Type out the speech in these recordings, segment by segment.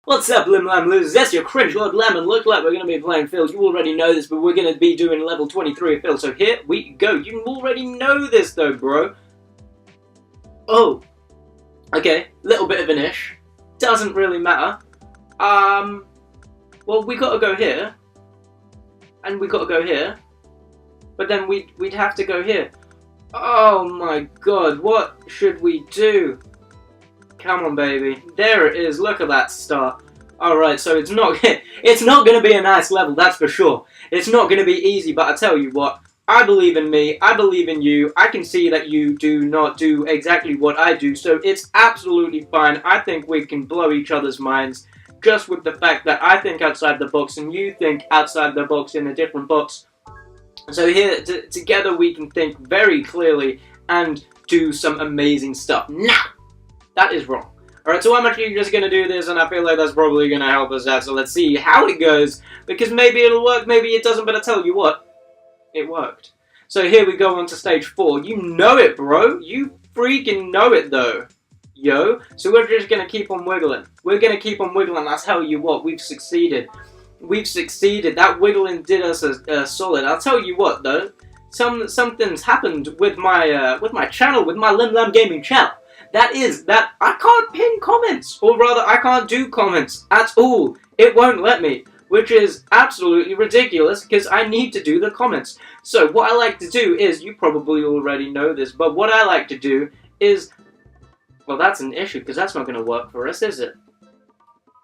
What's up, Lim Lam losers? That's your cringe Lord Lam, and look like we're going to be playing Phil. You already know this, but we're going to be doing level 23 of Phil. So here we go. You already know this, though, bro. Oh. Okay, little bit of an ish. Doesn't really matter. Well, we got to go here. And we got to go here. But then we'd have to go here. Oh my god, what should we do? Come on, baby. There it is. Look at that start. Alright, so it's not going to be a nice level, that's for sure. It's not going to be easy, but I tell you what. I believe in me. I believe in you. I can see that you do not do exactly what I do, so it's absolutely fine. I think we can blow each other's minds just with the fact that I think outside the box and you think outside the box in a different box. So here, together we can think very clearly and do some amazing stuff. Now! That is wrong. Alright, so I'm actually just going to do this, and I feel like that's probably going to help us out, so let's see how it goes, because maybe it'll work, maybe it doesn't, but I tell you what, it worked. So here we go on to stage 4. You know it, bro. You freaking know it, though. Yo. So we're just going to keep on wiggling. We're going to keep on wiggling, I tell you what, we've succeeded. We've succeeded. That wiggling did us a solid. I'll tell you what, though, something's happened with my channel, with my Lim Lam Gaming channel. That is, that I can't pin comments, or rather, I can't do comments at all. It won't let me, which is absolutely ridiculous, because I need to do the comments. So, what I like to do is, you probably already know this, but what I like to do is, well, that's an issue, because that's not going to work for us, is it?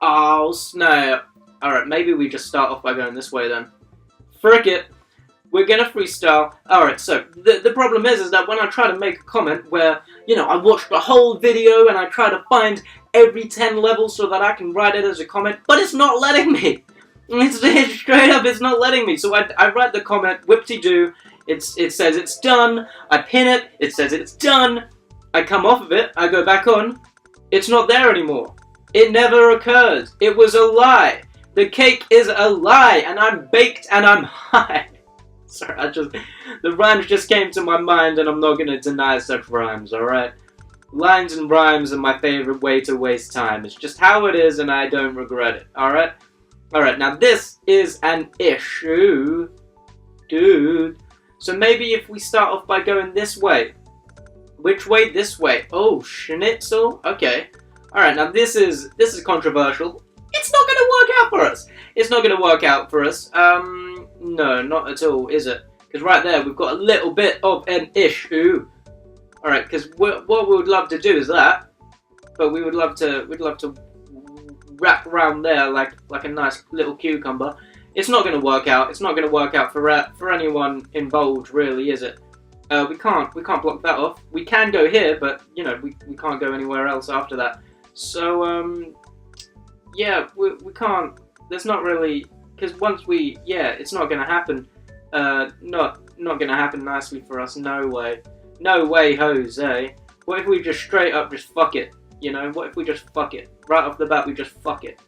Oh, snap. Alright, maybe we just start off by going this way, then. Frick it. We're gonna freestyle. Alright, so, the problem is that when I try to make a comment where, you know, I watch the whole video and I try to find every 10 levels so that I can write it as a comment, but it's not letting me! It's straight up, it's not letting me. So I write the comment, whipty-doo, it says it's done, I pin it, it says it's done, I come off of it, I go back on, it's not there anymore. It never occurred. It was a lie. The cake is a lie, and I'm baked and I'm high. Sorry, the rhymes just came to my mind, and I'm not going to deny such rhymes, alright? Lines and rhymes are my favorite way to waste time. It's just how it is, and I don't regret it, alright? Alright, now this is an issue, dude. So maybe if we start off by going this way. Which way? This way. Oh, schnitzel? Okay. Alright, now this is controversial. It's not going to work out for us. It's not going to work out for us. No, not at all, is it? Because right there, we've got a little bit of an issue. Alright, because what we would love to do is that. But we'd love to wrap around there like a nice little cucumber. It's not going to work out. It's not going to work out for anyone involved, really, is it? We can't block that off. We can go here, but, you know, we can't go anywhere else after that. So, yeah, we can't, there's not really, because once we, yeah, it's not going to happen, not going to happen nicely for us, no way. No way, Jose. What if we just straight up just fuck it, you know? What if we just fuck it? Right off the bat, we just fuck it.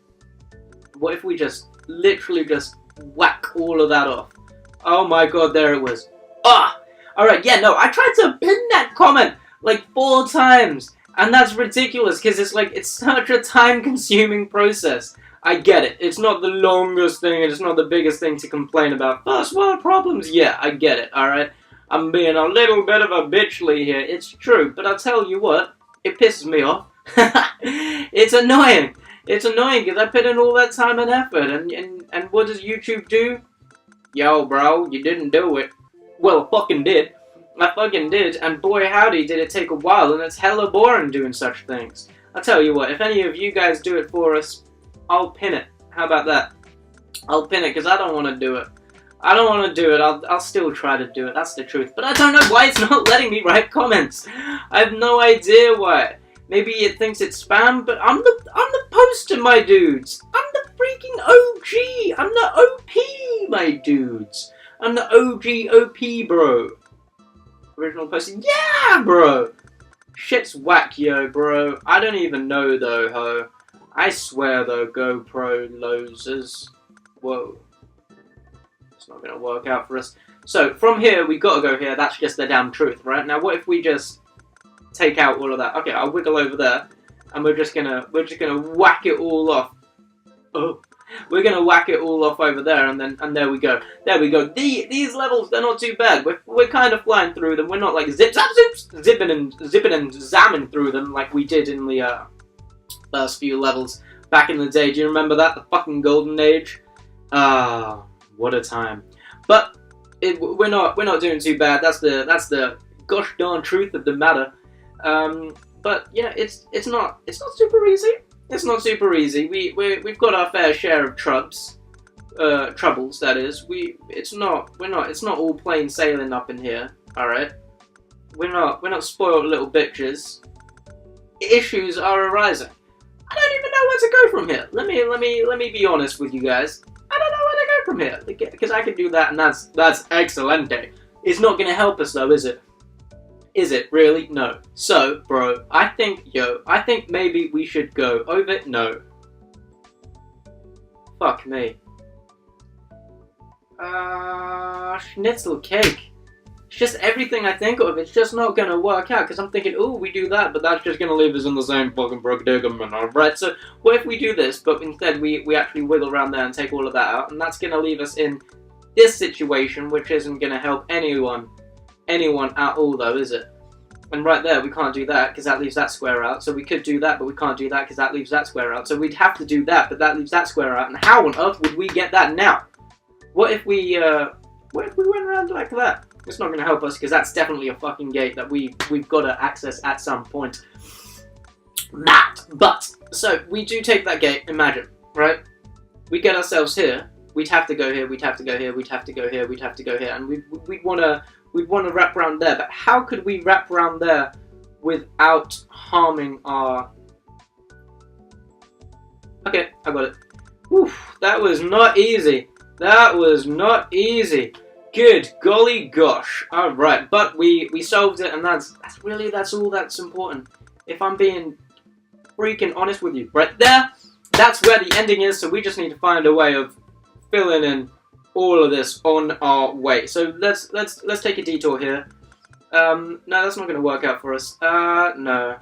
What if we just, literally just whack all of that off? Oh my god, there it was. Ah! Alright, yeah, no, I tried to pin that comment like 4 times. And that's ridiculous, because it's like, it's such a time-consuming process. I get it. It's not the longest thing, and it's not the biggest thing to complain about. First world problems? Yeah, I get it, alright? I'm being a little bit of a bitchly here. It's true, but I'll tell you what, it pisses me off. It's annoying. It's annoying, because I put in all that time and effort, and what does YouTube do? Yo, bro, you didn't do it. Well, I fucking did. I fucking did, and boy howdy did it take a while, and it's hella boring doing such things. I'll tell you what, if any of you guys do it for us, I'll pin it. How about that? I'll pin it, because I don't want to do it. I don't want to do it, I'll still try to do it, that's the truth. But I don't know why it's not letting me write comments. I have no idea why. Maybe it thinks it's spam, but I'm the poster, my dudes. I'm the freaking OG. I'm the OP, my dudes. I'm the OG OP, bro. Original person, yeah, bro! Shit's whack, yo, bro. I don't even know, though, ho. I swear, though, GoPro losers. Whoa. It's not gonna work out for us. So, from here, we gotta go here. That's just the damn truth, right? Now, what if we just take out all of that? Okay, I'll wiggle over there. And we're just gonna whack it all off. Oh. We're gonna whack it all off over there, and there we go. There we go. These levels, they're not too bad. We're kind of flying through them. We're not like zipping and zamming through them like we did in the first few levels back in the day. Do you remember that? The fucking golden age. Ah, what a time. But we're not doing too bad. That's the gosh darn truth of the matter. But yeah, it's not super easy. It's not super easy. We've got our fair share of troubles. That is. It's not all plain sailing up in here. All right. We're not spoiled little bitches. Issues are arising. I don't even know where to go from here. Let me be honest with you guys. I don't know where to go from here because I can do that, and that's excelente. It's not gonna help us though, is it? Is it really? No. So, bro, I think maybe we should go over. No. Fuck me. Schnitzel cake. It's just everything I think of. It's just not gonna work out because I'm thinking, oh, we do that, but that's just gonna leave us in the same fucking predicament, alright? So, what if we do this, but instead we actually wiggle around there and take all of that out, and that's gonna leave us in this situation, which isn't gonna help anyone at all though, is it? And right there we can't do that because that leaves that square out. So we could do that, but we can't do that because that leaves that square out. So we'd have to do that, but that leaves that square out. And how on earth would we get that now? What if we went around like that? It's not going to help us because that's definitely a fucking gate that we've got to access at some point. But so we do take that gate. Imagine, right? We get ourselves here. We'd have to go here. We'd have to go here. We'd have to go here. We'd have to go here, and we'd want to wrap around there, but how could we wrap around there without harming our... Okay, I got it. Oof, that was not easy. That was not easy. Good golly gosh. Alright, but we solved it, and that's all that's important. If I'm being freaking honest with you. Right there, that's where the ending is, so we just need to find a way of filling in all of this on our way. So let's take a detour here. No, that's not going to work out for us. No,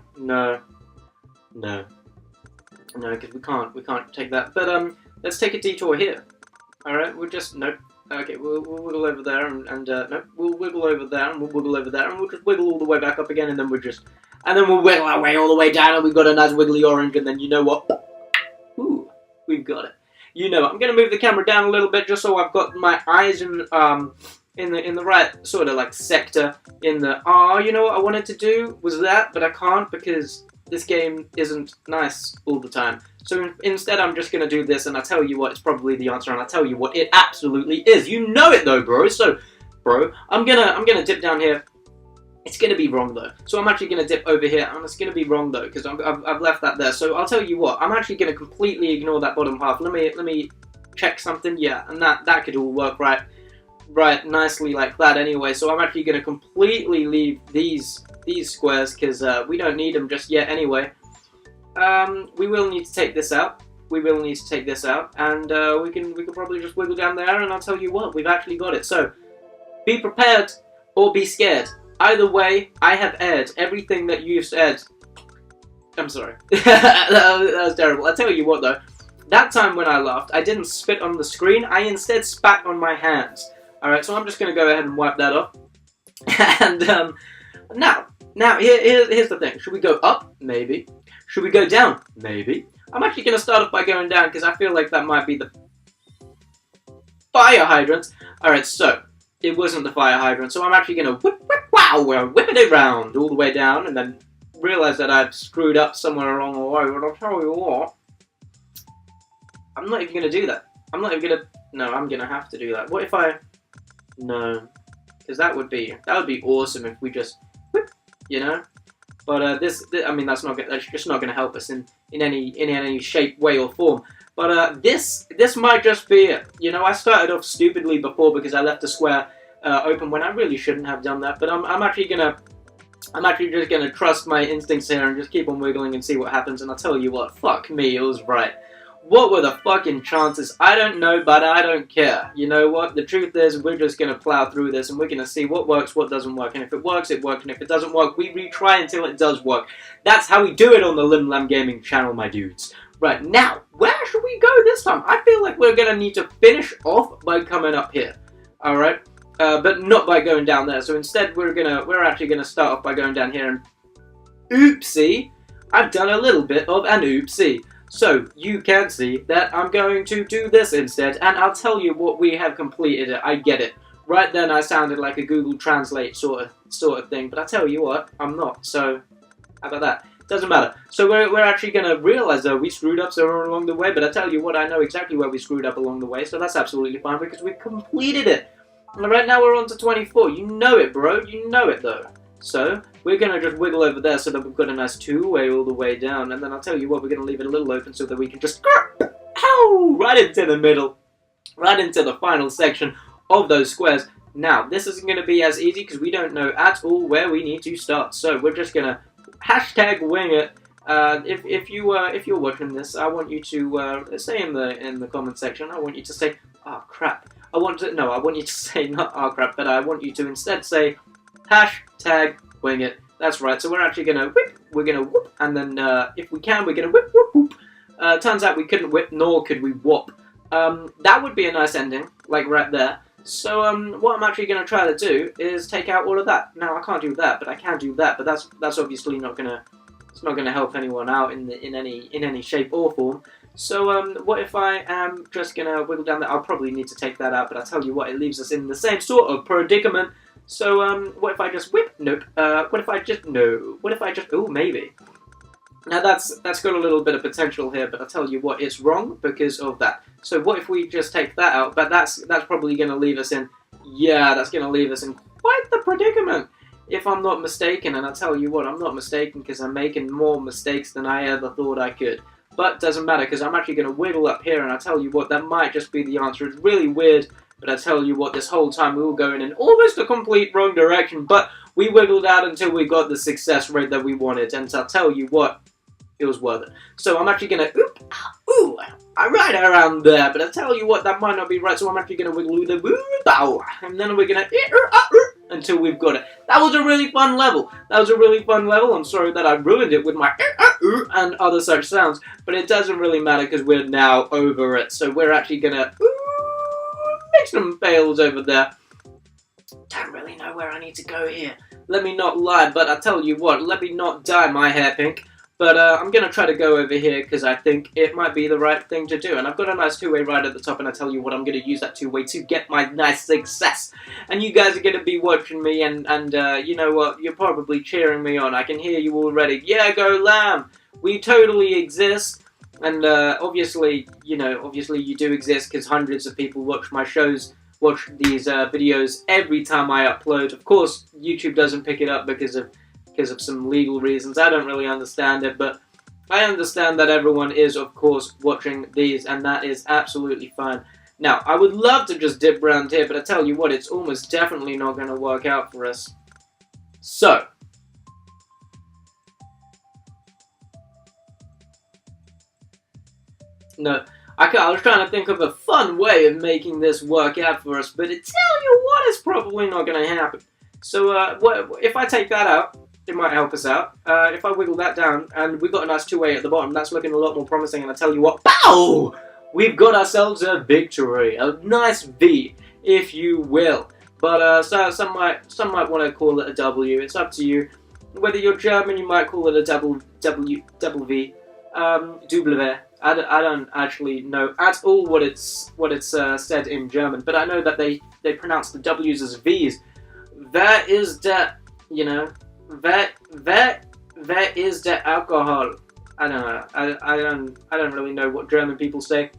because we can't take that. But let's take a detour here. All right, we'll just nope. Okay, we'll wiggle over there and nope. We'll wiggle over there and we'll wiggle over there and we'll just wiggle all the way back up again, and then we'll wiggle our way all the way down, and we've got a nice wiggly orange, and then you know what? Ooh, we've got it. You know, I'm gonna move the camera down a little bit just so I've got my eyes in the right sort of like sector. You know what I wanted to do was that, but I can't because this game isn't nice all the time. So instead, I'm just gonna do this, and I'll tell you what, it's probably the answer, and I'll tell you what it absolutely is. You know it though, bro. So, bro, I'm gonna dip down here. It's going to be wrong though. So I'm actually going to dip over here, and it's going to be wrong though, because I've left that there. So I'll tell you what, I'm actually going to completely ignore that bottom half. Let me check something. Yeah, and that could all work right nicely like that anyway. So I'm actually going to completely leave these squares, because we don't need them just yet anyway. We will need to take this out. And we can probably just wiggle down there, and I'll tell you what, we've actually got it. So be prepared or be scared. Either way, I have aired everything that you've said. I'm sorry. that was terrible. I'll tell you what though, that time when I laughed, I didn't spit on the screen, I instead spat on my hands. Alright, so I'm just going to go ahead and wipe that off. And now here's the thing. Should we go up? Maybe. Should we go down? Maybe. I'm actually going to start off by going down, because I feel like that might be the fire hydrant. Alright, so it wasn't the fire hydrant, so I'm actually going to whip it around all the way down, and then realize that I've screwed up somewhere along the way. But I'll tell you what, I'm not even going to do that. I'm not even going to... No, I'm going to have to do that. What if I... No. Because that would be awesome if we just... Whip, you know? But I mean, that's just not going to help us in any shape, way, or form. But this might just be it. You know, I started off stupidly before because I left the square open when I really shouldn't have done that. But I'm actually just gonna trust my instincts here and just keep on wiggling and see what happens. And I'll tell you what, fuck me, it was right. What were the fucking chances? I don't know, but I don't care. You know what? The truth is, we're just gonna plow through this, and we're gonna see what works, what doesn't work. And if it works, it works. And if it doesn't work, we retry until it does work. That's how we do it on the Lim Lam Gaming channel, my dudes. Right, now, where should we go this time? time. I feel like we're gonna need to finish off by coming up here. Alright? But not by going down there. So instead we're actually gonna start off by going down here and oopsie, I've done a little bit of an oopsie. So you can see that I'm going to do this instead, and I'll tell you what we have completed. I get it. Right then I sounded like a Google Translate sort of thing, but I tell you what, I'm not. So how about that? Doesn't matter. So we're actually going to realize though we screwed up somewhere along the way, but I tell you what, I know exactly where we screwed up along the way, so that's absolutely fine because we've completed it. And right now we're on to 24. You know it, bro. You know it though. So we're going to just wiggle over there so that we've got a nice two-way all the way down, and then I'll tell you what, we're going to leave it a little open so that we can just ow, right into the middle, right into the final section of those squares. Now, this isn't going to be as easy because we don't know at all where we need to start. So we're just going to hashtag wing it. If you're watching this, I want you to say in the comment section. I want you to say, "Oh crap." I want you to say not "oh crap," but I want you to instead say hashtag wing it. That's right. So we're actually going to whip. We're going to whoop, and then if we can, we're going to whip, whoop, whoop. Turns out we couldn't whip, nor could we whoop. That would be a nice ending, like right there. So what I'm actually going to try to do is take out all of that. Now I can't do that, but I can do that. But that's obviously not gonna help anyone out in any shape or form. So what if I am just gonna wiggle down that? I'll probably need to take that out, but I tell you what, it leaves us in the same sort of predicament. So what if I just whip? Nope. What if I just no? What if I just? Oh, maybe. Now that's got a little bit of potential here, but I'll tell you what, it's wrong because of that. So what if we just take that out? But that's probably going to leave us in, that's going to leave us in quite the predicament, if I'm not mistaken. And I'll tell you what, I'm not mistaken because I'm making more mistakes than I ever thought I could. But doesn't matter because I'm actually going to wiggle up here, and I'll tell you what, that might just be the answer. It's really weird, but I tell you what, this whole time we were going in almost a complete wrong direction, but we wiggled out until we got the success rate that we wanted, and I'll tell you what, it was worth it. So I'm actually going to, right around there, but I tell you what, that might not be right, so I'm actually going to wiggle the and then we're going to until we've got it. That was a really fun level. I'm sorry that I ruined it with my and other such sounds, but it doesn't really matter because we're now over it. So we're actually going to make some fails over there. Don't really know where I need to go here. Let me not lie, but I tell you what, let me not dye my hair pink. But I'm going to try to go over here because I think it might be the right thing to do. And I've got a nice two-way right at the top, and I tell you what, I'm going to use that two-way to get my nice success. And you guys are going to be watching me, and you know what, you're probably cheering me on. I can hear you already. Yeah, go Lamb! We totally exist. And obviously you do exist because hundreds of people watch my shows, watch these videos every time I upload. Of course, YouTube doesn't pick it up because of some legal reasons. I don't really understand it, but I understand that everyone is, of course, watching these, and that is absolutely fine. Now, I would love to just dip around here, but I tell you what, it's almost definitely not going to work out for us. So, no, I was trying to think of a fun way of making this work out for us, but I tell you what, it's probably not going to happen. So, if I take that out, it might help us out. If I wiggle that down, and we've got a nice two-way at the bottom, that's looking a lot more promising, and I tell you what, pow! We've got ourselves a victory. A nice V, if you will. But so some might want to call it a W. It's up to you. Whether you're German, you might call it a double V. W. I don't actually know at all what it's said in German, but I know that they pronounce the W's as V's. That is that, you know. That is the alcohol. I don't know. I don't really know what German people say.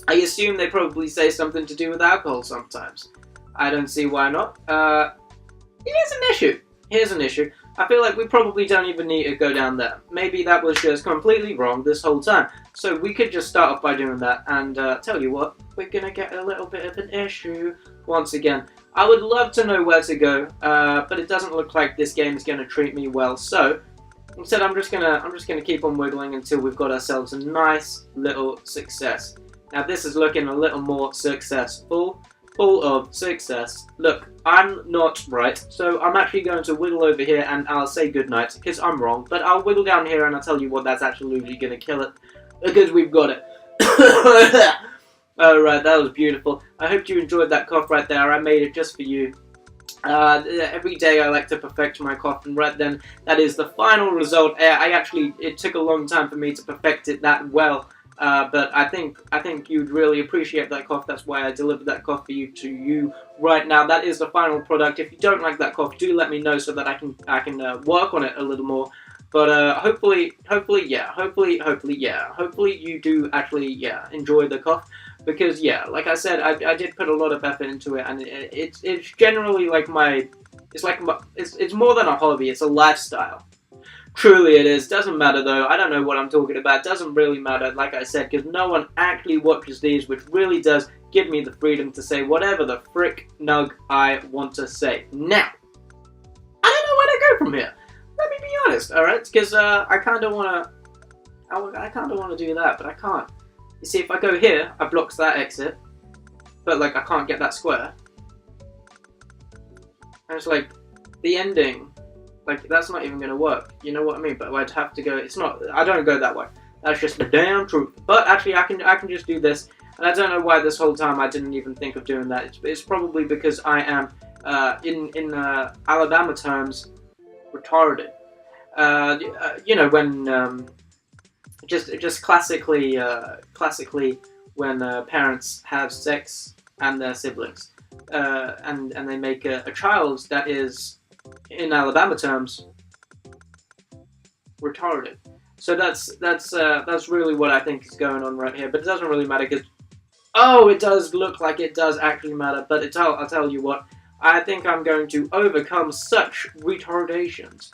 I assume they probably say something to do with alcohol sometimes. I don't see why not. Here's an issue. Here's an issue. I feel like we probably don't even need to go down there. Maybe that was just completely wrong this whole time. So we could just start off by doing that, and tell you what, we're gonna get a little bit of an issue once again. I would love to know where to go, but it doesn't look like this game is gonna treat me well. So instead, I'm just gonna keep on wiggling until we've got ourselves a nice little success. Now this is looking a little more successful. Full of success. Look, I'm not right, so I'm actually going to wiggle over here and I'll say goodnight, because I'm wrong, but I'll wiggle down here and I'll tell you what, that's absolutely going to kill it, because we've got it. Oh, right, that was beautiful. I hope you enjoyed that cough right there. I made it just for you. Every day I like to perfect my cough, and right then, that is the final result. It took a long time for me to perfect it that well, but I think you'd really appreciate that cough. That's why I delivered that cough for you to you right now. That is the final product. If you don't like that cough, do let me know so that I can work on it a little more. But hopefully you do actually enjoy the cough. Because like I said, I did put a lot of effort into it, and it's generally like it's more than a hobby. It's a lifestyle. Truly, it is. Doesn't matter though. I don't know what I'm talking about. Doesn't really matter. Like I said, because no one actually watches these, which really does give me the freedom to say whatever the frick nug I want to say. Now, I don't know where to go from here. Let me be honest. All right, because I kind of wanna do that, but I can't. You see, if I go here, I blocks that exit, but like I can't get that square. And it's like, the ending, like that's not even gonna work. You know what I mean? But I'd have to go. It's not. I don't go that way. That's just the damn truth. But actually, I can just do this, and I don't know why this whole time I didn't even think of doing that. It's probably because I am, in Alabama terms, retarded. You know when. Just classically when parents have sex and their siblings, and they make a child that is, in Alabama terms, retarded. So that's really what I think is going on right here. But it doesn't really matter because it does look like it does actually matter. But I'll tell you what, I think I'm going to overcome such retardations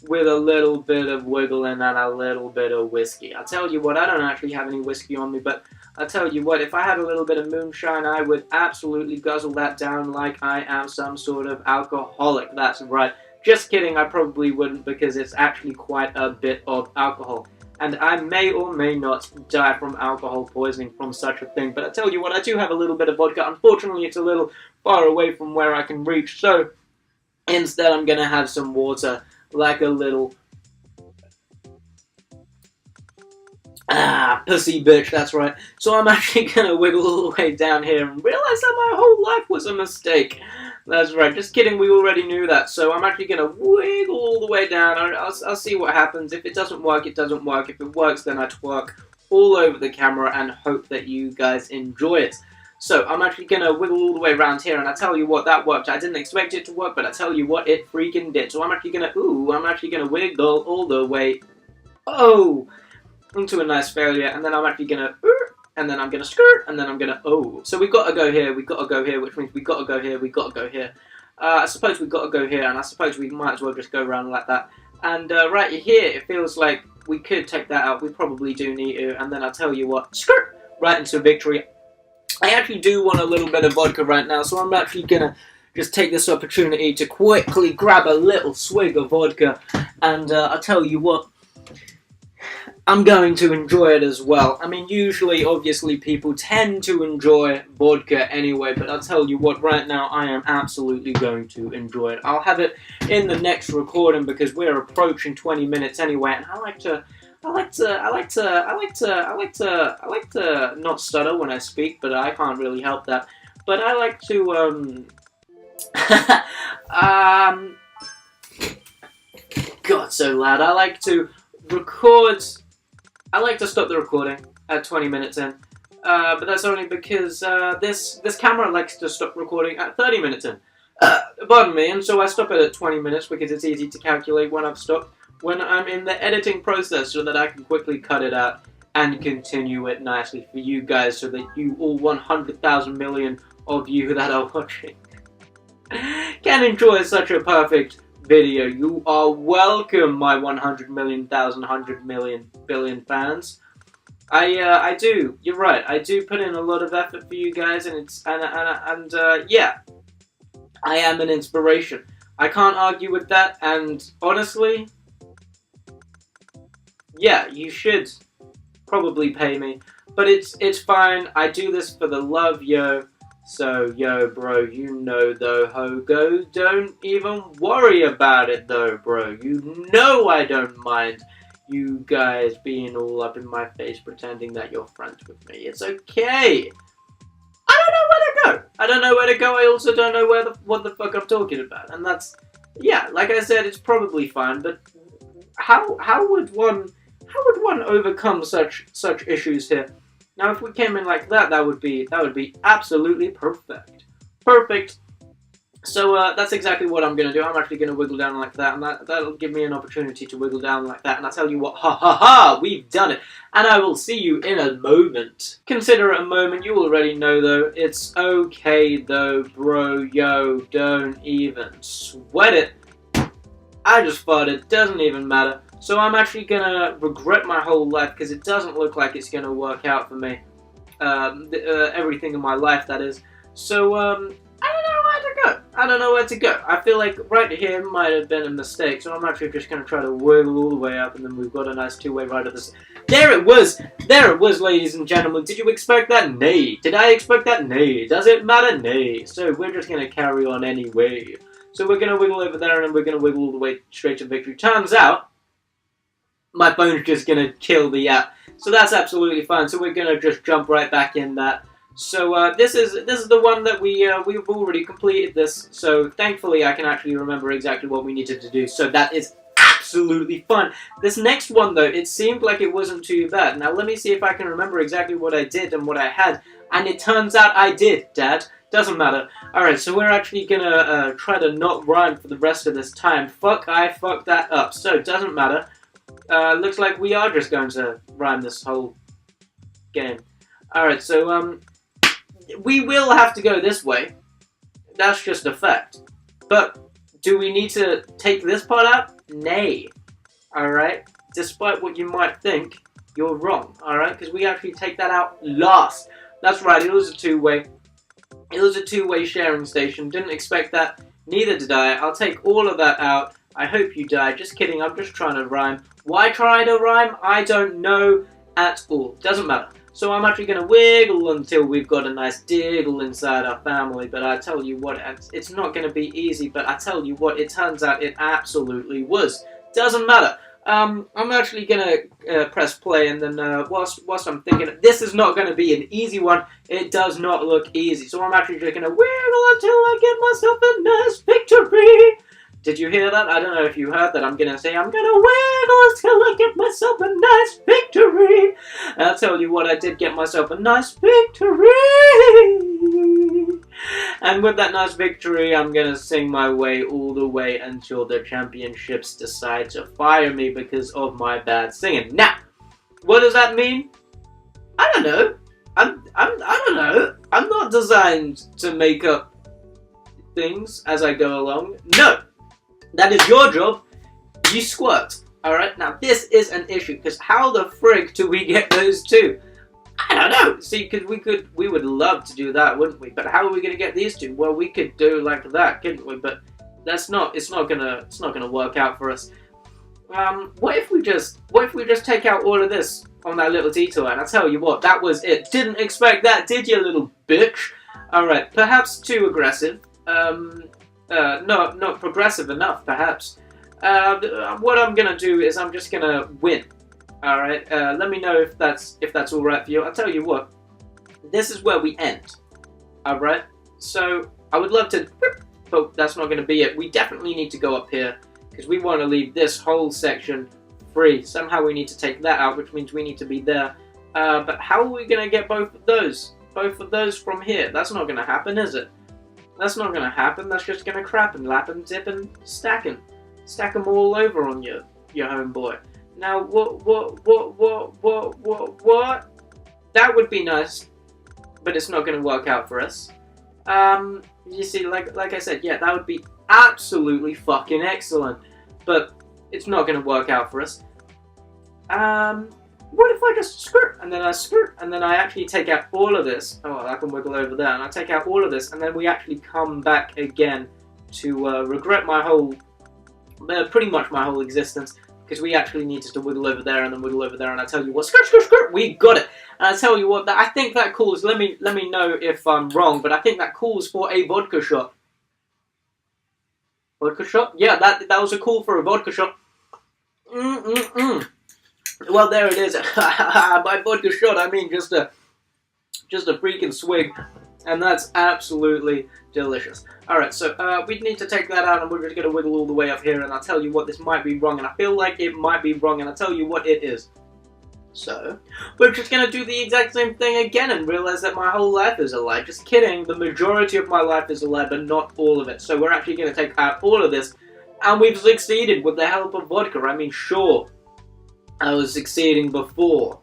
with a little bit of wiggling and a little bit of whiskey. I'll tell you what, I don't actually have any whiskey on me, but I'll tell you what, if I had a little bit of moonshine, I would absolutely guzzle that down like I am some sort of alcoholic. That's right. Just kidding, I probably wouldn't, because it's actually quite a bit of alcohol. And I may or may not die from alcohol poisoning from such a thing. But I tell you what, I do have a little bit of vodka. Unfortunately, it's a little far away from where I can reach, so instead I'm going to have some water. Like a little pussy bitch, that's right. So I'm actually gonna wiggle all the way down here and realize that my whole life was a mistake. That's right, just kidding, we already knew that. So I'm actually gonna wiggle all the way down. I'll see what happens. If it doesn't work, it doesn't work. If it works, then I twerk all over the camera and hope that you guys enjoy it. So I'm actually going to wiggle all the way around here, and I tell you what, that worked. I didn't expect it to work, but I tell you what, it freaking did. So I'm actually going to wiggle all the way, into a nice failure, and then I'm actually going to, and then I'm going to skirt, and then I'm going to, So we've got to go here, which means we've got to go here, we've got to go here. I suppose we've got to go here, and I suppose we might as well just go around like that. And right here, it feels like we could take that out. We probably do need to, and then I'll tell you what, skirt, right into victory. I actually do want a little bit of vodka right now, so I'm actually going to just take this opportunity to quickly grab a little swig of vodka, and I'll tell you what, I'm going to enjoy it as well. I mean, usually, obviously, people tend to enjoy vodka anyway, but I'll tell you what, right now, I am absolutely going to enjoy it. I'll have it in the next recording because we're approaching 20 minutes anyway, and I like to not stutter when I speak, but I can't really help that. But I like to, God, so loud. I like to record, I like to stop the recording at 20 minutes in, but that's only because, this camera likes to stop recording at 30 minutes in. Pardon me, and so I stop it at 20 minutes because it's easy to calculate when I've stopped, when I'm in the editing process, so that I can quickly cut it out and continue it nicely for you guys, so that you all 100,000 million of you that are watching can enjoy such a perfect video. You are welcome, my 100 million, 100 million, billion fans. I do. You're right. I do put in a lot of effort for you guys, and yeah, I am an inspiration. I can't argue with that, and honestly, yeah, you should probably pay me, but it's fine. I do this for the love, yo. So, yo, bro, you know though, Hogo, don't even worry about it though, bro. You know I don't mind you guys being all up in my face pretending that you're friends with me. It's okay. know. I don't know where to go. I also don't know what the fuck I'm talking about. And that's, yeah, like I said, it's probably fine. But how would one overcome such issues here? Now, if we came in like that, that would be absolutely perfect. Perfect. So that's exactly what I'm going to do. I'm actually going to wiggle down like that, and that'll give me an opportunity to wiggle down like that. And I'll tell you what, ha ha ha, we've done it. And I will see you in a moment. Consider it a moment. You already know, though. It's okay, though, bro. Yo, don't even sweat it. I just farted. Doesn't even matter. So I'm actually going to regret my whole life, because it doesn't look like it's going to work out for me. Everything in my life, that is. So, I don't know where to go. I feel like right here might have been a mistake, so I'm actually just going to try to wiggle all the way up, and then we've got a nice two-way ride of this. There it was! There it was, ladies and gentlemen. Did you expect that? Nay. Did I expect that? Nay. Does it matter? Nay. So we're just going to carry on anyway. So we're going to wiggle over there, and then we're going to wiggle all the way straight to victory. Turns out, my phone's just going to kill the app. So that's absolutely fine. So we're going to just jump right back in that. So this is the one that we've already completed this. So thankfully I can actually remember exactly what we needed to do. So that is absolutely fun. This next one though, it seemed like it wasn't too bad. Now let me see if I can remember exactly what I did and what I had. And it turns out I did, Dad. Doesn't matter. Alright, so we're actually gonna try to not rhyme for the rest of this time. Fuck, I fucked that up. So it doesn't matter. Looks like we are just going to rhyme this whole game. Alright, so we will have to go this way. That's just a fact. But do we need to take this part out? Nay. Alright? Despite what you might think, you're wrong. Alright? Because we actually take that out last. That's right, it was a two-way. It was a two-way sharing station. Didn't expect that. Neither did I. I'll take all of that out. I hope you die. Just kidding, I'm just trying to rhyme. Why try to rhyme? I don't know at all. Doesn't matter. So I'm actually going to wiggle until we've got a nice diggle inside our family. But I tell you what, it's not going to be easy. But I tell you what, it turns out it absolutely was. Doesn't matter. I'm actually going to press play. And then whilst I'm thinking, this is not going to be an easy one. It does not look easy. So I'm actually just going to wiggle until I get myself a nice victory. Did you hear that? I don't know if you heard that. I'm going to say, I'm going to wiggle until I get myself a nice victory. And I'll tell you what, I did get myself a nice victory. And with that nice victory, I'm going to sing my way all the way until the championships decide to fire me because of my bad singing. Now, what does that mean? I don't know. I don't know. I'm not designed to make up things as I go along. No. That is your job. You squirt. Alright, now this is an issue, because how the frig do we get those two? I don't know. See, because we would love to do that, wouldn't we? But how are we going to get these two? Well, we could do like that, couldn't we? But it's not gonna work out for us. What if we just take out all of this on that little detour? And I tell you what, that was it. Didn't expect that, did you, little bitch? Alright, perhaps too aggressive. Not progressive enough, perhaps. What I'm gonna do is I'm just gonna win. Alright, let me know if that's alright for you. I'll tell you what, this is where we end. Alright, so I would love to, but that's not gonna be it. We definitely need to go up here, because we want to leave this whole section free. Somehow we need to take that out, which means we need to be there. But how are we gonna get both of those? Both of those from here? That's not gonna happen, is it? That's not going to happen. That's just going to crap and lap and dip and stack them. Stack them all over on your homeboy. Now, what? That would be nice, but it's not going to work out for us. You see, like I said, yeah, that would be absolutely fucking excellent, but it's not going to work out for us. What if I just skirt, and then I skirt, and then I actually take out all of this? Oh, I can wiggle over there, and I take out all of this, and then we actually come back again to regret my whole, pretty much my whole existence, because we actually needed to wiggle over there, and then wiggle over there, and I tell you what, skirt, skirt, skirt, we got it! And I tell you what, I think that calls, let me know if I'm wrong, but I think that calls for a vodka shot. Vodka shot? Yeah, that was a call for a vodka shot. Well, there it is. By vodka shot, I mean just a freaking swig And that's absolutely delicious. Alright, so we need to take that out, and we're just going to wiggle all the way up here, and I'll tell you what, this might be wrong, and I feel like it might be wrong, and I'll tell you what it is. So, we're just going to do the exact same thing again and realize that my whole life is a lie. Just kidding, the majority of my life is a lie, but not all of it. So we're actually going to take out all of this, and we've succeeded with the help of vodka. I mean, sure, I was succeeding before,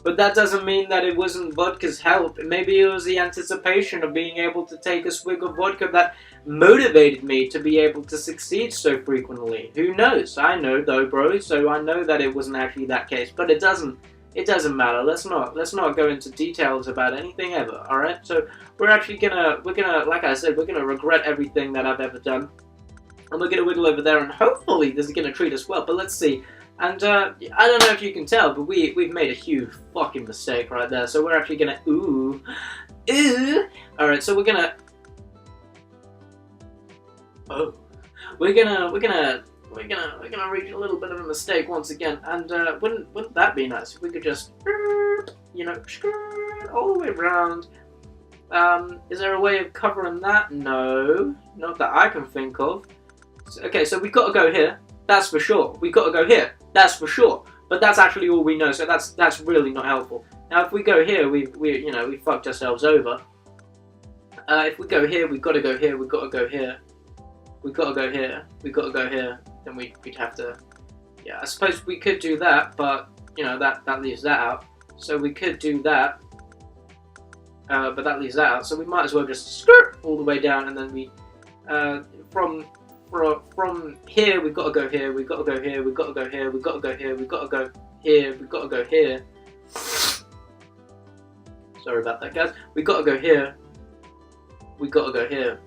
but that doesn't mean that it wasn't vodka's help. Maybe it was the anticipation of being able to take a swig of vodka that motivated me to be able to succeed so frequently. Who knows? I know though, bro, so I know that it wasn't actually that case, but it doesn't matter. Let's not go into details about anything ever, alright? So we're actually gonna, like I said, we're gonna regret everything that I've ever done. And we're gonna wiggle over there, and hopefully this is gonna treat us well, but let's see. And, I don't know if you can tell, but we've made a huge fucking mistake right there. So we're actually gonna, ooh. Alright, so we're gonna, we're gonna reach a little bit of a mistake once again. And, wouldn't that be nice if we could just, you know, all the way around. Is there a way of covering that? No, not that I can think of. Okay, so we've got to go here. That's for sure. We've got to go here. That's for sure. But that's actually all we know, so that's really not helpful. Now, if we go here, we fucked ourselves over. If we go here, we've got to go here. We've got to go here. We've got to go here. We've got to go here. Then we'd have to. Yeah, I suppose we could do that, but you know that leaves that out. So we could do that. But that leaves that out. So we might as well just skirt all the way down, and then we from here, we've got to go here, we've got to go here, we've got to go here, we've got to go here, we've got to go here, we've got to go here. Sorry about that, guys. We've got to go here. We've got to go here.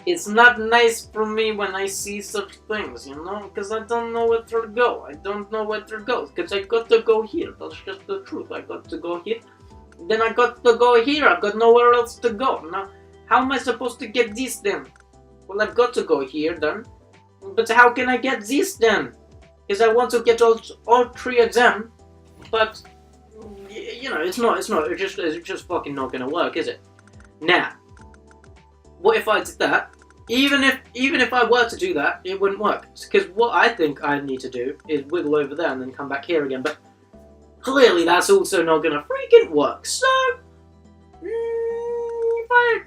It's not nice for me when I see such things, you know, because I don't know where to go. I don't know where to go, because I got to go here. That's just the truth. I got to go here. Then I got to go here. I've got nowhere else to go. Now, how am I supposed to get this then? Well, I've got to go here then. But how can I get this then? Because I want to get all three of them. But, you know, it's just fucking not gonna work, is it? Now, what if I did that? Even if I were to do that, it wouldn't work. Because what I think I need to do is wiggle over there and then come back here again. But clearly, that's also not gonna freaking work. So,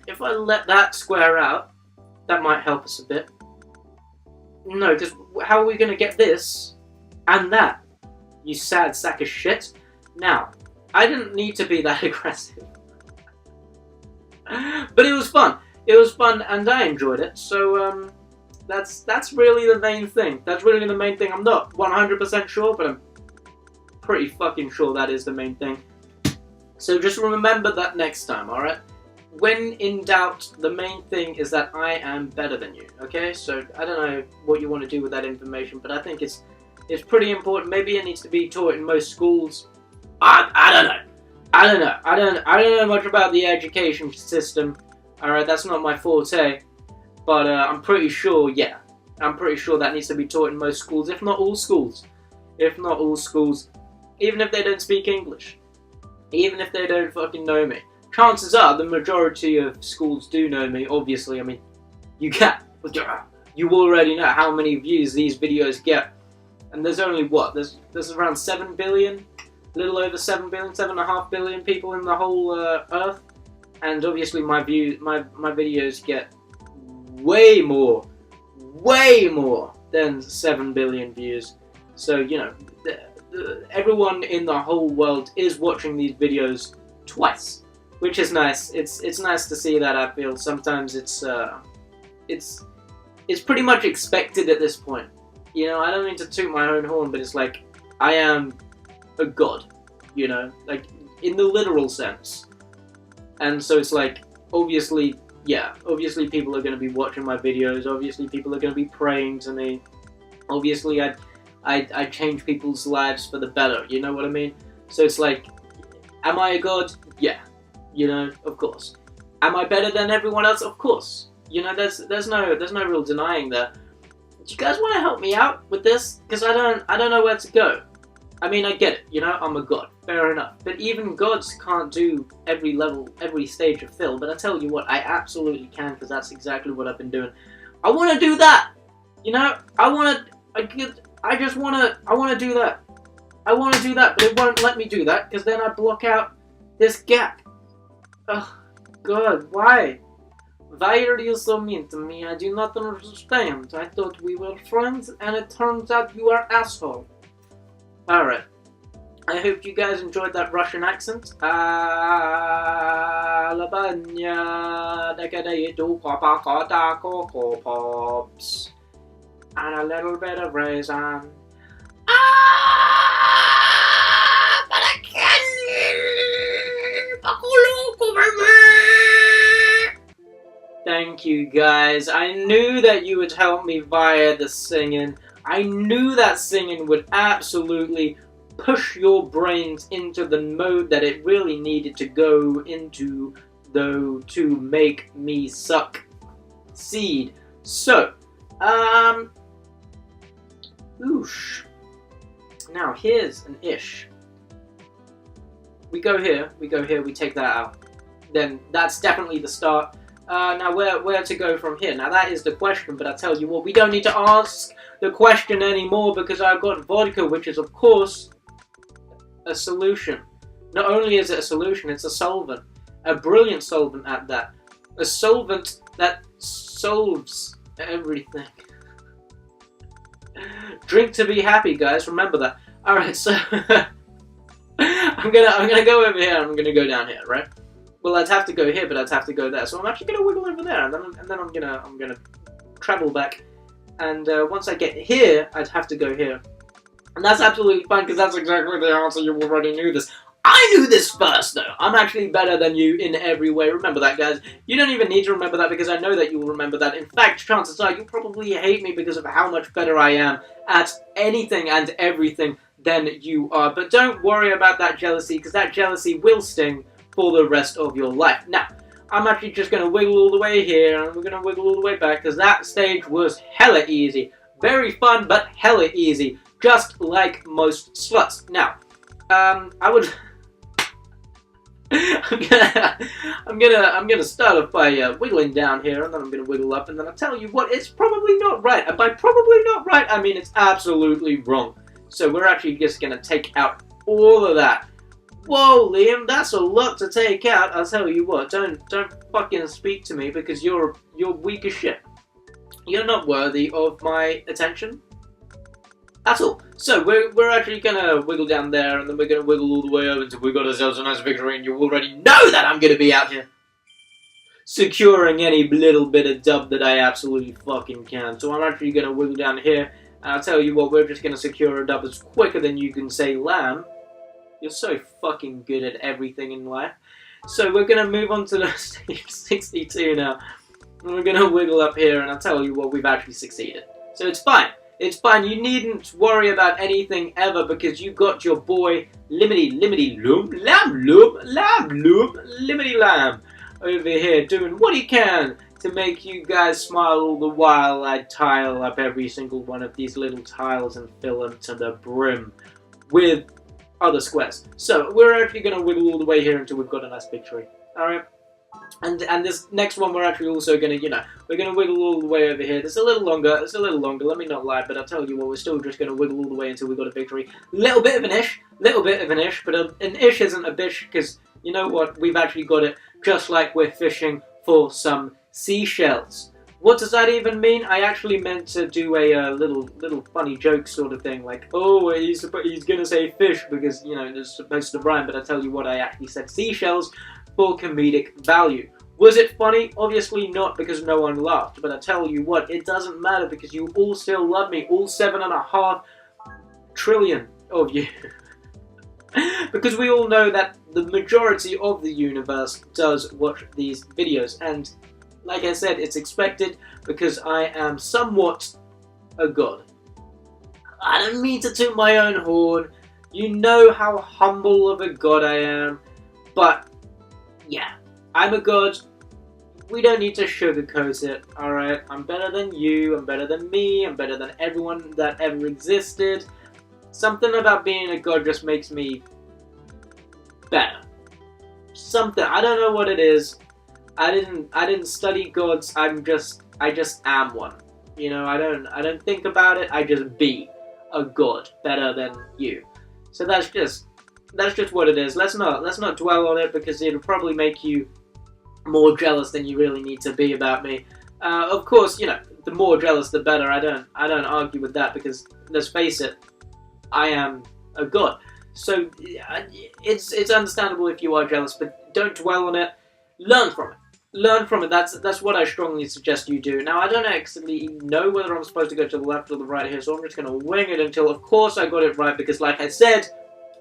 if I let that square out, that might help us a bit. No, because how are we gonna get this and that? You sad sack of shit. Now, I didn't need to be that aggressive, but it was fun. It was fun, and I enjoyed it. So, that's really the main thing. That's really the main thing. I'm not 100% sure, but I'm pretty fucking sure that is the main thing. So just remember that next time, alright? When in doubt, the main thing is that I am better than you, okay? So I don't know what you want to do with that information, but I think it's pretty important. Maybe it needs to be taught in most schools. I don't know. I don't know much about the education system. Alright, that's not my forte. But I'm pretty sure, yeah. I'm pretty sure that needs to be taught in most schools, if not all schools. If not all schools. Even if they don't speak English. Even if they don't fucking know me. Chances are the majority of schools do know me, obviously. I mean, you already know how many views these videos get. And there's only what? There's around 7 billion? A little over 7 billion, 7.5 billion people in the whole earth. And obviously my videos get way more than 7 billion views. So, you know, everyone in the whole world is watching these videos twice, which is nice. It's nice to see that. I feel sometimes it's pretty much expected at this point. You know, I don't mean to toot my own horn, but it's like I am a god, you know, like in the literal sense. And so it's like, obviously, yeah, obviously people are going to be watching my videos. Obviously people are going to be praying to me. Obviously I change people's lives for the better, you know what I mean? So it's like, am I a god? Yeah, you know, of course. Am I better than everyone else? Of course. You know, there's no real denying that. Do you guys want to help me out with this? Because I don't know where to go. I mean, I get it, you know, I'm a god, fair enough. But even gods can't do every level, every stage of fill. But I tell you what, I absolutely can, because that's exactly what I've been doing. I want to do that! You know, I want to do that. I want to do that, but it won't let me do that, because then I block out this gap. Ugh, God, why? Why are you so mean to me? I do not understand. I thought we were friends, and it turns out you are asshole. Alright. I hope you guys enjoyed that Russian accent. Pops. And a little bit of raisin. But I can't. Thank you guys. I knew that you would help me via the singing. I knew that singing would absolutely push your brains into the mode that it really needed to go into, though, to make me succeed. So, oosh. Now, here's an ish. We go here, we take that out. Then, that's definitely the start. Now, where to go from here? Now, that is the question, but I tell you what, we don't need to ask the question anymore, because I've got vodka, which is, of course, a solution. Not only is it a solution, it's a solvent. A brilliant solvent at that. A solvent that solves everything. Drink to be happy, guys. Remember that. Alright, so I'm gonna go over here, and I'm gonna go down here, right? Well, I'd have to go here, but I'd have to go there. So I'm actually gonna wiggle over there, and then I'm gonna travel back. And once I get here, I'd have to go here. And that's absolutely fine, because that's exactly the answer. You already knew this. I knew this first, though. I'm actually better than you in every way. Remember that, guys. You don't even need to remember that, because I know that you will remember that. In fact, chances are you'll probably hate me because of how much better I am at anything and everything than you are. But don't worry about that jealousy, because that jealousy will sting for the rest of your life. Now, I'm actually just going to wiggle all the way here, and we're going to wiggle all the way back, because that stage was hella easy. Very fun, but hella easy. Just like most sluts. Now, I would... I'm gonna start off by wiggling down here, and then I'm gonna wiggle up, and then I'll tell you what, it's probably not right. And by probably not right, I mean it's absolutely wrong. So we're actually just gonna take out all of that. Whoa, Liam, that's a lot to take out. I'll tell you what, don't fucking speak to me, because you're weak as shit. You're not worthy of my attention. That's all. So we're actually gonna wiggle down there, and then we're gonna wiggle all the way over until we got ourselves a nice victory, and you already know that I'm gonna be out here securing any little bit of dub that I absolutely fucking can. So I'm actually gonna wiggle down here, and I'll tell you what, we're just gonna secure a dub as quicker than you can say Lam. You're so fucking good at everything in life. So we're gonna move on to the stage 62 now, and we're gonna wiggle up here, and I'll tell you what, we've actually succeeded. So it's fine. It's fine, you needn't worry about anything ever, because you got your boy Lim Lam over here doing what he can to make you guys smile all the while I tile up every single one of these little tiles and fill them to the brim with other squares. So we're actually going to wiggle all the way here until we've got a nice victory. Alright? And this next one we're actually also going to, we're going to wiggle all the way over here. It's a little longer, let me not lie, but I'll tell you what, we're still just going to wiggle all the way until we've got a victory. Little bit of an ish, but an ish isn't a bish, because, you know what, we've actually got it just like we're fishing for some seashells. What does that even mean? I actually meant to do a little funny joke sort of thing, like, oh, he's going to say fish, because, it's supposed to rhyme, but I tell you what, I actually said seashells for comedic value. Was it funny? Obviously not, because no one laughed. But I tell you what, it doesn't matter, because you all still love me. All 7.5 trillion of you. Because we all know that the majority of the universe does watch these videos. And like I said, it's expected, because I am somewhat a god. I don't mean to toot my own horn. You know how humble of a god I am. But yeah, I'm a god. We don't need to sugarcoat it, alright? I'm better than you, I'm better than me, I'm better than everyone that ever existed. Something about being a god just makes me better. Something, I don't know what it is. I didn't study gods. I just am one. You know, I don't think about it. I just be a god better than you. So that's just what it is. Let's not dwell on it because it'll probably make you more jealous than you really need to be about me. Of course, you know, the more jealous the better. I don't argue with that because let's face it, I am a god. So it's understandable if you are jealous, but don't dwell on it. Learn from it. Learn from it. That's what I strongly suggest you do. Now, I don't actually know whether I'm supposed to go to the left or the right here, so I'm just going to wing it until, of course, I got it right, because like I said,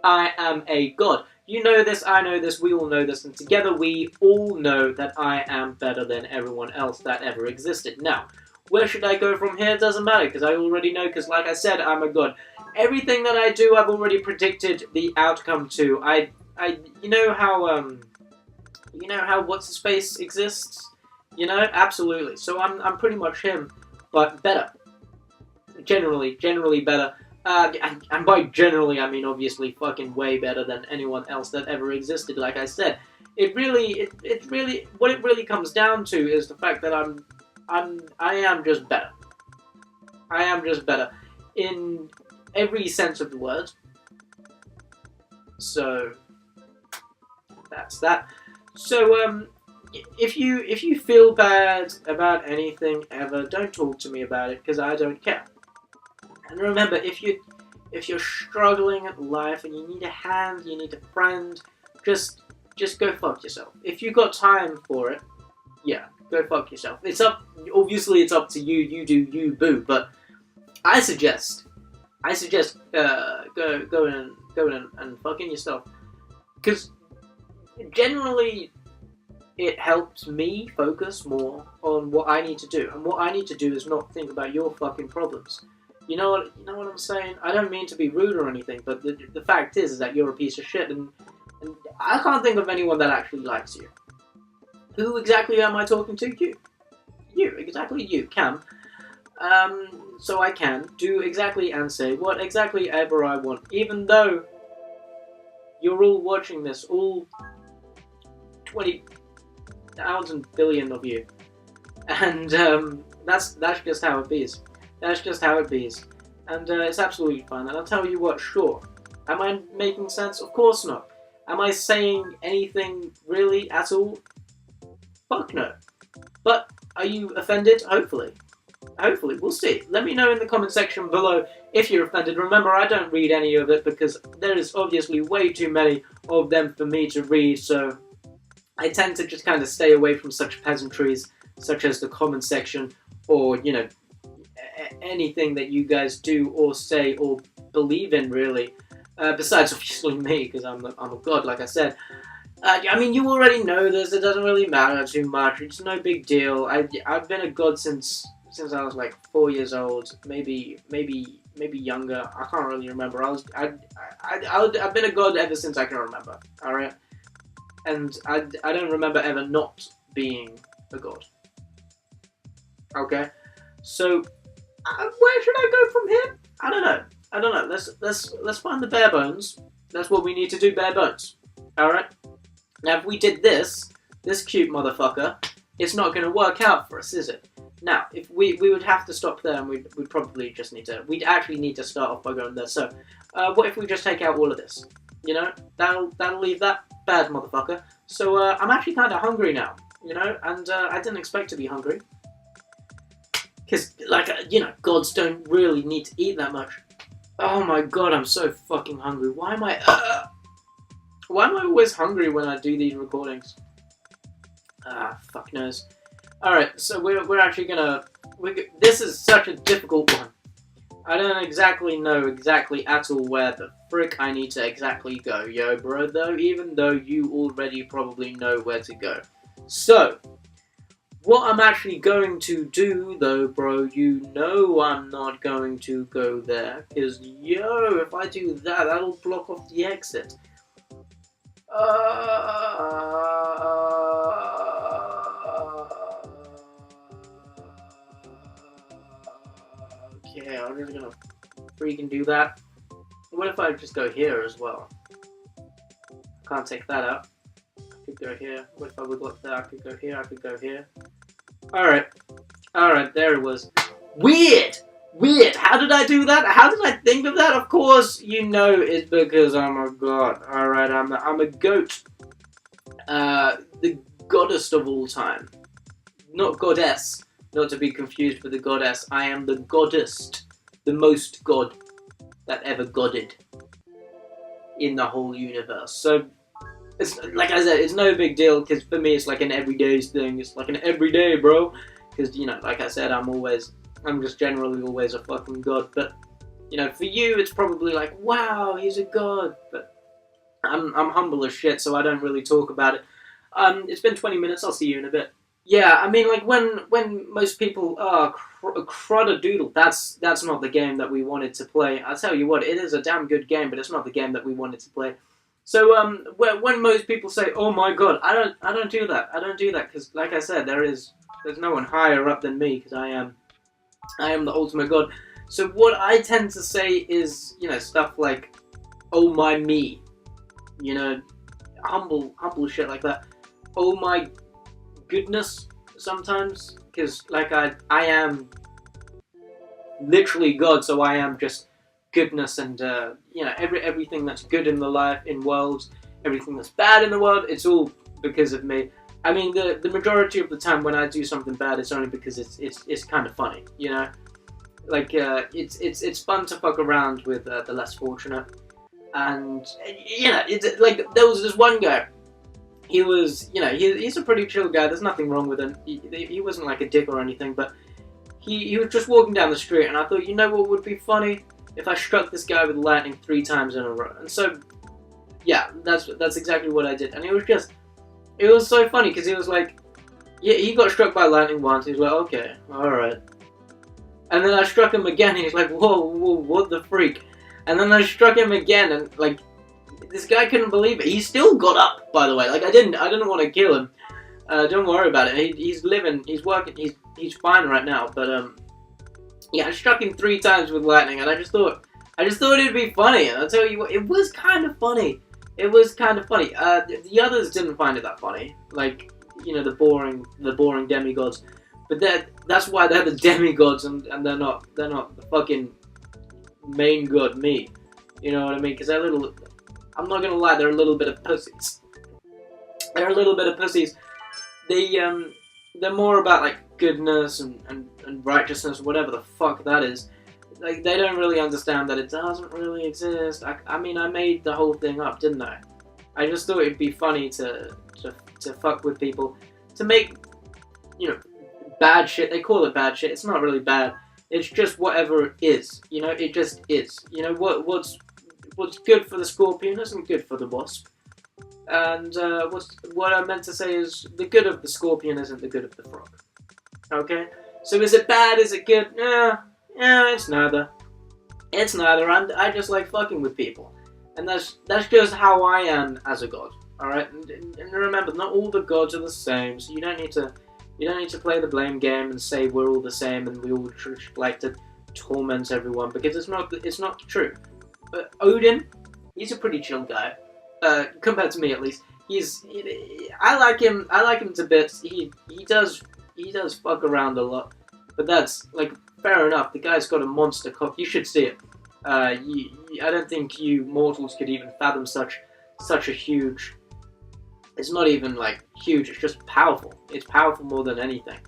I am a god. You know this, I know this, we all know this, and together we all know that I am better than everyone else that ever existed. Now, where should I go from here? It doesn't matter, because I already know, because like I said, I'm a god. Everything that I do, I've already predicted the outcome to. You know how what's-his-face exists? You know, absolutely. So I'm pretty much him, but better. Generally better. And by generally, I mean obviously fucking way better than anyone else that ever existed. Like I said, it really what it really comes down to is the fact that I am just better. I am just better in every sense of the word. So that's that. So if you feel bad about anything ever, don't talk to me about it because I don't care. And remember, if you're struggling at life and you need a hand, you need a friend, just go fuck yourself. If you got time for it, yeah, go fuck yourself. Obviously it's up to you. You do you, boo. But I suggest go in and fucking yourself, because generally it helps me focus more on what I need to do, and what I need to do is not think about your fucking problems. You know what I'm saying? I don't mean to be rude or anything, but the fact is that you're a piece of shit, and I can't think of anyone that actually likes you. Who exactly am I talking to? You, exactly you, Cam. So I can do exactly and say what exactly ever I want, even though you're all watching this, all 20,000 billion of you, and that's just how it is. That's just how it is, and it's absolutely fine. And I'll tell you what, sure. Am I making sense? Of course not. Am I saying anything really at all? Fuck no. But are you offended? Hopefully. Hopefully, we'll see. Let me know in the comment section below if you're offended. Remember, I don't read any of it because there is obviously way too many of them for me to read, so I tend to just kind of stay away from such peasantries, such as the comment section, or, you know, anything that you guys do or say or believe in, really. Besides, obviously, me, because I'm a god, like I said. I mean, you already know this. It doesn't really matter too much. It's no big deal. I've been a god since I was like 4 years old, maybe younger. I can't really remember. I've been a god ever since I can remember. All right, and I don't remember ever not being a god. Okay, so where should I go from here? I don't know. Let's find the bare bones. That's what we need to do. Bare bones. All right. Now, if we did this cute motherfucker, it's not going to work out for us, is it? Now, if we would have to stop there, and we'd probably just we'd actually need to start off by going there. So, what if we just take out all of this? You know, that'll leave that bad motherfucker. So, I'm actually kind of hungry now, you know, and I didn't expect to be hungry. Because, like, you know, gods don't really need to eat that much. Oh my god, I'm so fucking hungry. Why am I always hungry when I do these recordings? Fuck knows. Alright, so we're actually gonna... This is such a difficult one. I don't exactly know at all where the frick I need to exactly go, yo bro, though, even though you already probably know where to go. So, what I'm actually going to do, though, bro, you know I'm not going to go there, because, yo, if I do that, that'll block off the exit. Okay, I'm just gonna freaking do that. What if I just go here as well? Can't take that out. I could go here. What if I would look there? I could go here. I could go here. Alright. Alright, there it was. Weird! Weird! How did I do that? How did I think of that? Of course, you know it's because I'm a god. Alright, I'm a goat. The goddess of all time. Not goddess. Not to be confused with the goddess. I am the goddess. The most god that ever godded in the whole universe. So, it's like I said, it's no big deal, because for me it's like an everyday thing. It's like an everyday, bro. Because, you know, like I said, I'm just generally always a fucking god. But, you know, for you it's probably like, wow, he's a god. But I'm humble as shit, so I don't really talk about it. It's been 20 minutes, I'll see you in a bit. Yeah, I mean, like, when most people, crud-a-doodle, that's not the game that we wanted to play. I'll tell you what, it is a damn good game, but it's not the game that we wanted to play. So, when most people say, oh my god, I don't do that. I don't do that, because, like I said, there's no one higher up than me, because I am the ultimate god. So what I tend to say is, you know, stuff like, oh my me, you know, humble shit like that. Oh my goodness, sometimes, because, like, I am literally God, so I am just goodness, and you know, everything that's good in the life, in worlds, everything that's bad in the world, it's all because of me. I mean, the majority of the time when I do something bad, it's only because it's kind of funny, you know, like it's fun to fuck around with the less fortunate, and you know, it's like there was this one guy. He was, you know, he's a pretty chill guy. There's nothing wrong with him. He wasn't like a dick or anything, but he was just walking down the street, and I thought, you know what would be funny? If I struck this guy with lightning 3 times in a row. And so, yeah, that's exactly what I did. And it was so funny, because he was like, yeah, he got struck by lightning once. He was like, okay, alright. And then I struck him again, and he was like, whoa, what the freak? And then I struck him again, and like, this guy couldn't believe it. He still got up, by the way. Like, I didn't want to kill him. Don't worry about it. He's living, he's working, he's fine right now. But yeah, I struck him 3 times with lightning, and I just thought it'd be funny. And I'll tell you what, it was kind of funny. It was kind of funny. The others didn't find it that funny. Like, you know, the boring demigods. But that's why they're the demigods, and they're not the fucking main god me. You know what I mean? Because they're little. I'm not gonna lie, they're a little bit of pussies. They're a little bit of pussies. They're more about like goodness and righteousness, whatever the fuck that is. Like, they don't really understand that it doesn't really exist. I mean, I made the whole thing up, didn't I? I just thought it'd be funny to fuck with people, to make, you know, bad shit. They call it bad shit. It's not really bad. It's just whatever it is. You know, it just is. You know, what's good for the scorpion isn't good for the wasp. And what I meant to say is, the good of the scorpion isn't the good of the frog. Okay? So is it bad? Is it good? Yeah, it's neither. It's neither. I just like fucking with people. And that's just how I am as a god. Alright? And remember, not all the gods are the same, so you don't need to play the blame game and say we're all the same and we all like to torment everyone, because it's not true. Odin, he's a pretty chill guy, compared to me at least. I like him to bits. He does fuck around a lot, but that's like fair enough. The guy's got a monster cock. You should see it. I don't think you mortals could even fathom such a huge. It's not even like huge. It's just powerful. It's powerful more than anything.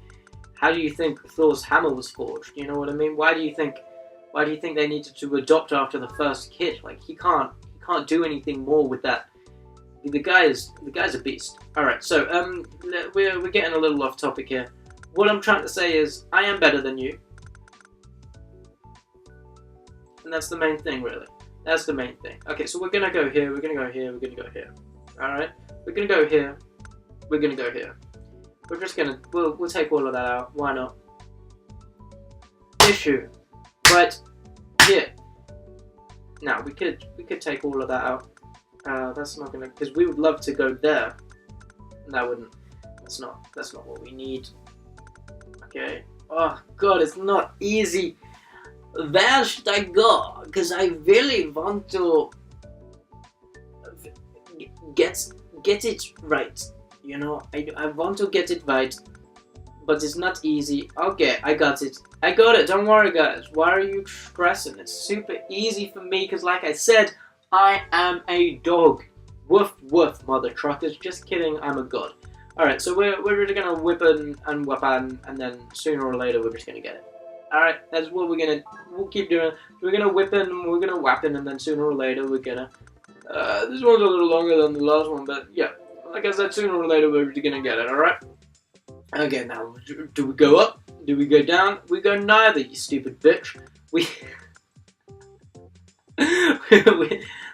How do you think Thor's hammer was forged? You know what I mean? Why do you think they needed to adopt after the first kid? Like, he can't do anything more with that. The guy's a beast. All right, so we're getting a little off topic here. What I'm trying to say is, I am better than you, and that's the main thing, really. That's the main thing. Okay, so we're gonna go here. We're gonna go here. We're gonna go here. All right, we're gonna go here. We're gonna go here. We're just gonna we'll take all of that out. Why not? Issue. Right here. Now we could take all of that out. That's not gonna, because we would love to go there. And that wouldn't. That's not what we need. Okay. Oh god, it's not easy. where should I go? Because I really want to get it right. You know, I want to get it right, but it's not easy. Okay, I got it. I got it. Don't worry, guys. Why are you stressing? It's super easy for me because, like I said, I am a dog. Woof woof, mother truckers. Just kidding. I'm a god. All right, so we're really gonna whip and weapon, and then sooner or later we're just gonna get it. All right, that's what we'll keep doing. We're gonna whip in, we're gonna weapon, and then sooner or later we're gonna. This one's a little longer than the last one, but yeah, like I said, sooner or later we're gonna get it. All right. Okay, now do we go up? Do we go down? We go neither, you stupid bitch.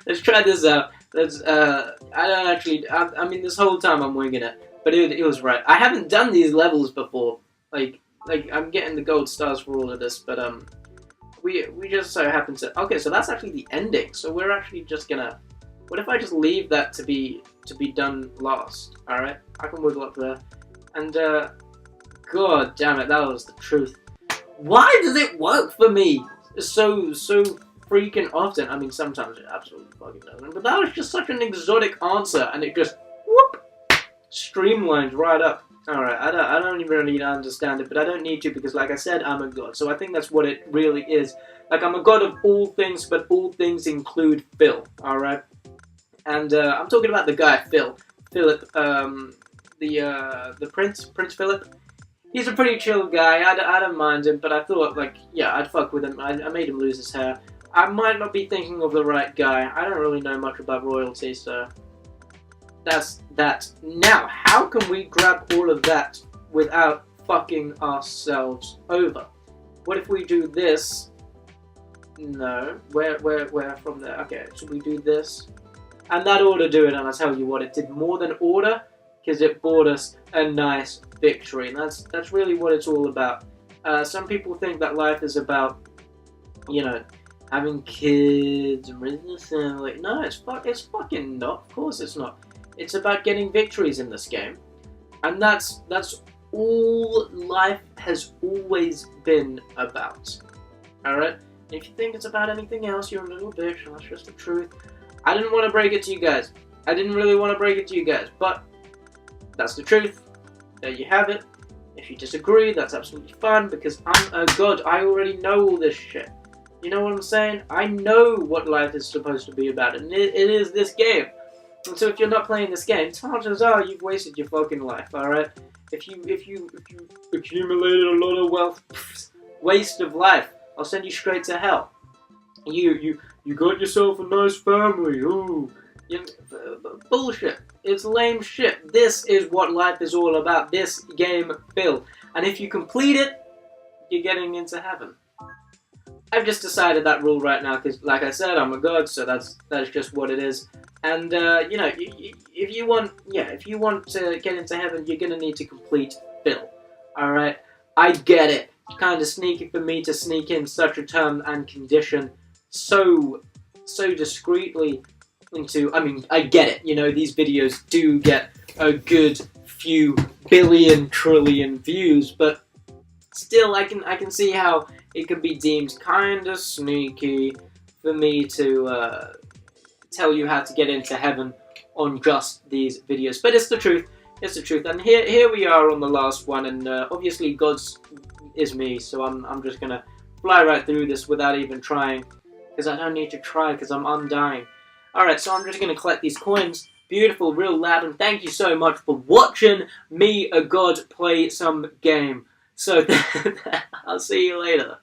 Let's try this out. I mean, this whole time I'm winging it, but it was right. I haven't done these levels before. Like I'm getting the gold stars for all of this, but we just so happen to. Okay, so that's actually the ending. So we're actually just gonna. What if I just leave that to be done last? All right, I can wiggle up there, and God damn it, that was the truth. Why does it work for me so freaking often? I mean, sometimes it absolutely fucking doesn't, but that was just such an exotic answer, and it just whoop streamlined right up. Alright, I don't even really understand it, but I don't need to because, like I said, I'm a god. So I think that's what it really is. Like, I'm a god of all things, but all things include Phil. Alright? And I'm talking about the guy, Philip, the Prince Philip. He's a pretty chill guy. I don't mind him, but I thought, like, yeah, I'd fuck with him. I made him lose his hair. I might not be thinking of the right guy. I don't really know much about royalty, so that's that. Now, how can we grab all of that without fucking ourselves over? What if we do this? No. Where from there? Okay, so we do this. And that ought to do it, and I'll tell you what, it did more than order, because it brought us a nice victory, and that's really what it's all about. Some people think that life is about, you know, having kids and raising a family. No, it's fucking not. Of course it's not. It's about getting victories in this game, and that's all life has always been about. All right. If you think it's about anything else, you're a little bitch, and that's just the truth. I didn't want to break it to you guys. I didn't really want to break it to you guys, but that's the truth. There you have it. If you disagree, that's absolutely fine, because I'm a god. I already know all this shit. You know what I'm saying? I know what life is supposed to be about, and it is this game. And so if you're not playing this game, chances are you've wasted your fucking life, alright? If you accumulated a lot of wealth, waste of life, I'll send you straight to hell. You got yourself a nice family, ooh. Bullshit. It's lame shit. This is what life is all about. This game, Phil. And if you complete it, you're getting into heaven. I've just decided that rule right now because, like I said, I'm a god, so that's just what it is. And you know, if you want to get into heaven, you're gonna need to complete Phil. All right, I get it. Kind of sneaky for me to sneak in such a term and condition so discreetly into. I mean, I get it. You know, these videos do get a good few billion trillion views, but still, I can see how it can be deemed kind of sneaky for me to tell you how to get into heaven on just these videos. But it's the truth. It's the truth. And here we are on the last one, and obviously God's is me, so I'm just gonna fly right through this without even trying, because I don't need to try, because I'm undying. Alright, so I'm just gonna collect these coins. Beautiful, real loud, and thank you so much for watching me, a god, play some game. So, I'll see you later.